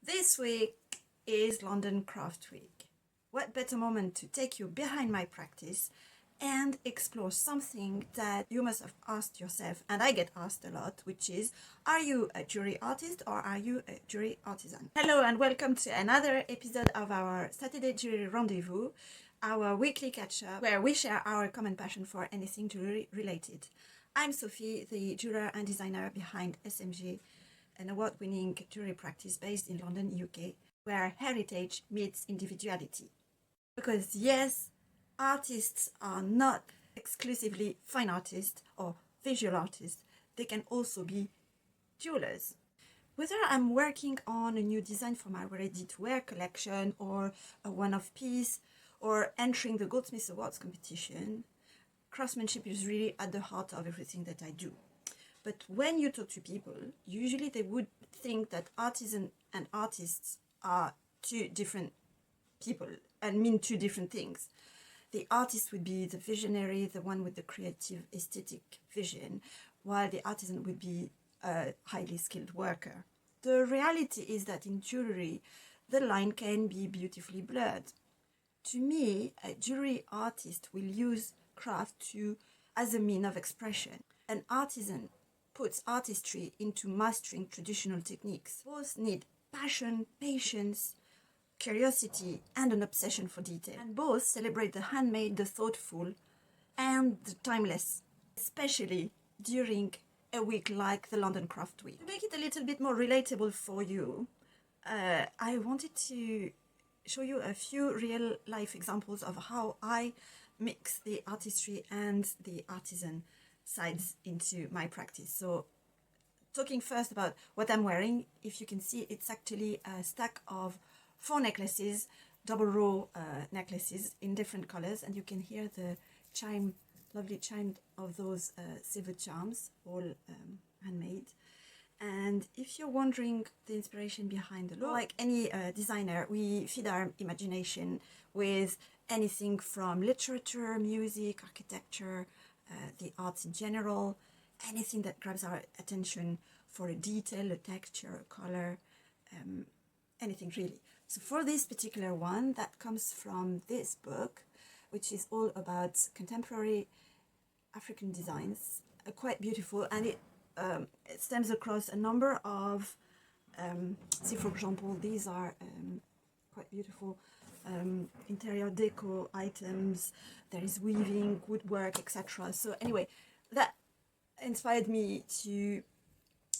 This week is London Craft Week. What better moment to take you behind my practice and explore something that you must have asked yourself, and I get asked a lot, which is, are you a jewelry artist or are you a jewelry artisan? Hello and welcome to another episode of our Saturday Jewellery Rendezvous, our weekly catch-up where we share our common passion for anything jewelry related. I'm Sophie, the jeweler and designer behind Essemgé, an award-winning jewelry practice based in London, UK, where heritage meets individuality. Because yes, artists are not exclusively fine artists or visual artists, they can also be jewelers. Whether I'm working on a new design for my ready-to-wear collection or a one-off piece or entering the Goldsmiths Awards competition, craftsmanship is really at the heart of everything that I do. But when you talk to people, usually they would think that artisan and artists are two different people and mean two different things. The artist would be the visionary, the one with the creative aesthetic vision, while the artisan would be a highly skilled worker. The reality is that in jewelry, the line can be beautifully blurred. To me, a jewelry artist will use craft as a mean of expression. An artisan puts artistry into mastering traditional techniques. Both need passion, patience, curiosity, and an obsession for detail. And both celebrate the handmade, the thoughtful, and the timeless, especially during a week like the London Craft Week. To make it a little bit more relatable for you, I wanted to show you a few real life examples of how I mix the artistry and the artisan sides into my practice. So talking first about what I'm wearing, if you can see, it's actually a stack of 4 necklaces, double row necklaces in different colors, and you can hear the chime, lovely chime of those silver charms, all handmade. And if you're wondering the inspiration behind the look, like any designer, we feed our imagination with anything from literature, music, architecture, the arts in general, anything that grabs our attention for a detail, a texture, a color, anything really. So for this particular one, that comes from this book, which is all about contemporary African designs, quite beautiful, and it stems across a number of, see for example, these are quite beautiful interior deco items, there is weaving, woodwork, etc. So anyway, that inspired me to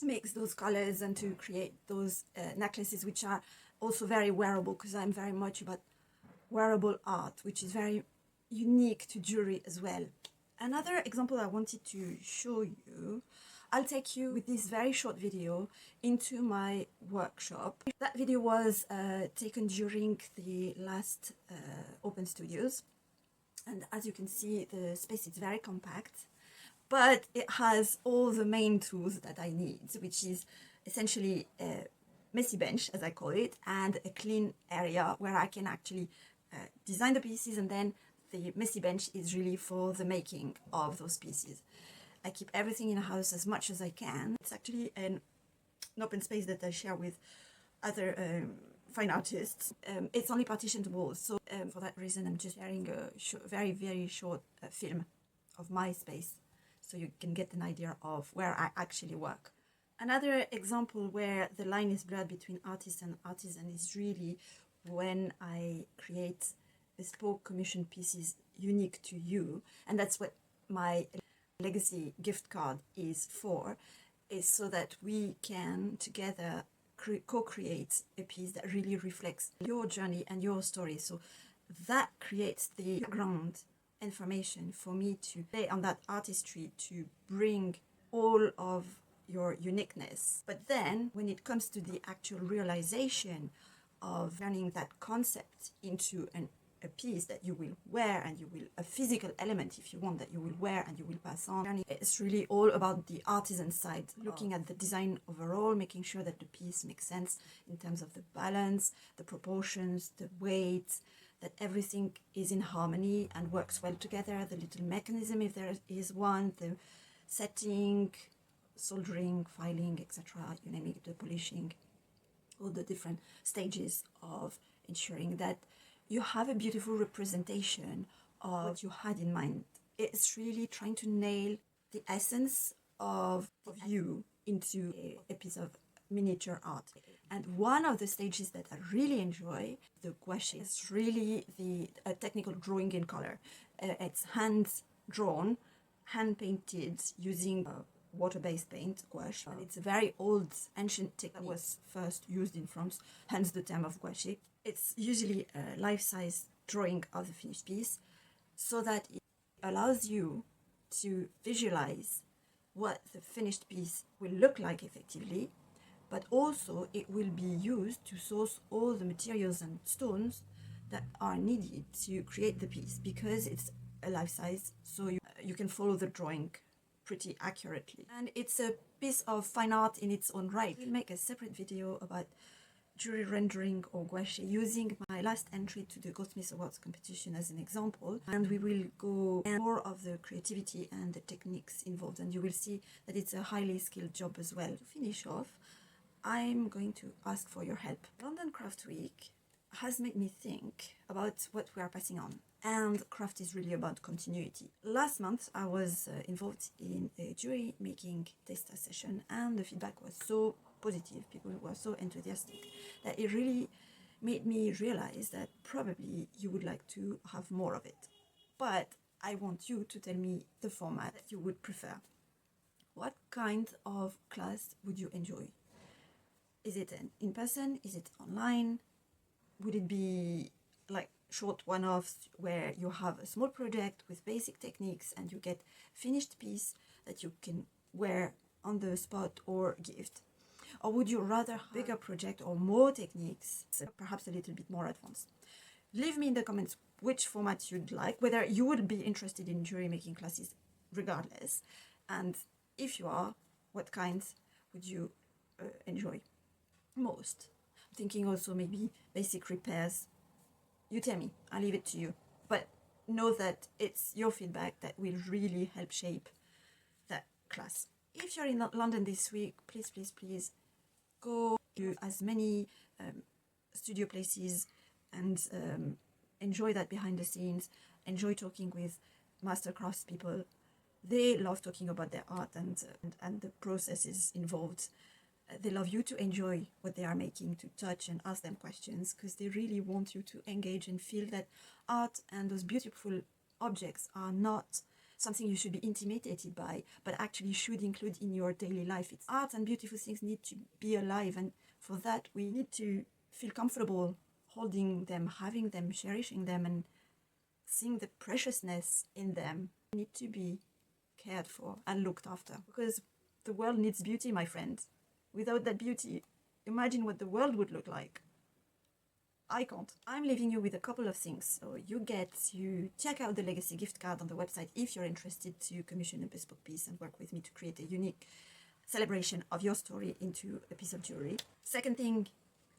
mix those colors and to create those necklaces, which are also very wearable, because I'm very much about wearable art, which is very unique to jewelry as well. Another example I wanted to show you, I'll take you with this very short video into my workshop. That video was taken during the last Open Studios, and as you can see, the space is very compact, but it has all the main tools that I need, which is essentially a messy bench, as I call it, and a clean area where I can actually design the pieces, and then the messy bench is really for the making of those pieces. I keep everything in house as much as I can. It's actually an open space that I share with other fine artists. It's only partitioned walls, so for that reason I'm just sharing a very, very short film of my space, so you can get an idea of where I actually work. Another example where the line is blurred between artist and artisan is really when I create bespoke commission pieces unique to you, and that's what my legacy gift card is for, is so that we can together co-create a piece that really reflects your journey and your story. So that creates the background information for me to play on that artistry to bring all of your uniqueness. But then when it comes to the actual realization of turning that concept into a piece that you will wear, and you will, a physical element if you want, that you will wear and you will pass on. It's really all about the artisan side, looking at the design overall, making sure that the piece makes sense in terms of the balance, the proportions, the weight, that everything is in harmony and works well together, the little mechanism if there is one, the setting, soldering, filing, etc., you name it, the polishing. all the different stages of ensuring that you have a beautiful representation of what you had in mind. It's really trying to nail the essence of you into a piece of miniature art. And one of the stages that I really enjoy, the gouache, is really the technical drawing in color. It's hand drawn, hand painted using water-based paint, gouache. It's a very old, ancient technique that was first used in France, hence the term of gouache. It's usually a life-size drawing of the finished piece, so that it allows you to visualize what the finished piece will look like effectively, but also it will be used to source all the materials and stones that are needed to create the piece, because it's a life size, so you can follow the drawing pretty accurately. And it's a piece of fine art in its own right. We'll make a separate video about jewelry rendering or gouache using my last entry to the Goldsmiths Awards competition as an example, and we will go more of the creativity and the techniques involved, and you will see that it's a highly skilled job as well. To finish off, I'm going to ask for your help. London Craft Week has made me think about what we are passing on, and craft is really about continuity. Last month I was involved in a jewelry making taster session, and the feedback was so positive, people were so enthusiastic, that it really made me realize that probably you would like to have more of it. But I want you to tell me the format that you would prefer. What kind of class would you enjoy? Is it an in-person? Is it online? Would it be like short one-offs where you have a small project with basic techniques and you get finished piece that you can wear on the spot or gift? Or would you rather have a bigger project or more techniques, perhaps a little bit more advanced? Leave me in the comments which format you'd like, whether you would be interested in jewelry making classes regardless, and if you are, what kinds would you enjoy most? I'm thinking also maybe basic repairs. You tell me, I'll leave it to you. But know that it's your feedback that will really help shape that class. If you're in London this week, please go to as many studio places and enjoy that behind the scenes. Enjoy talking with master crafts people. They love talking about their art and the processes involved. They love you to enjoy what they are making, to touch and ask them questions, because they really want you to engage and feel that art and those beautiful objects are not something you should be intimidated by, but actually should include in your daily life. It's art and beautiful things need to be alive, and for that we need to feel comfortable holding them, having them, cherishing them, and seeing the preciousness in them. They need to be cared for and looked after, because the world needs beauty, my friend. Without that beauty, imagine what the world would look like. I can't. I'm leaving you with a couple of things. So you get to check out the Legacy gift card on the website if you're interested to commission a bespoke piece and work with me to create a unique celebration of your story into a piece of jewelry. Second thing,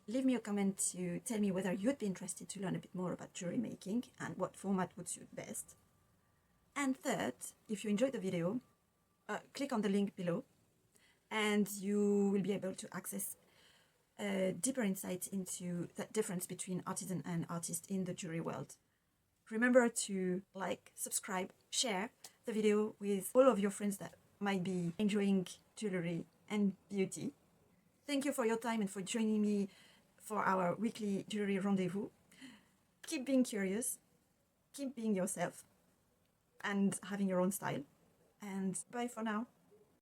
leave me a comment to tell me whether you'd be interested to learn a bit more about jewelry making and what format would suit best. And third, if you enjoyed the video, click on the link below and you will be able to access deeper insights into that difference between artisan and artist in the jewelry world. Remember to like, subscribe, share the video with all of your friends that might be enjoying jewelry and beauty. Thank you for your time and for joining me for our weekly jewelry rendezvous. Keep being curious, keep being yourself and having your own style, and bye for now.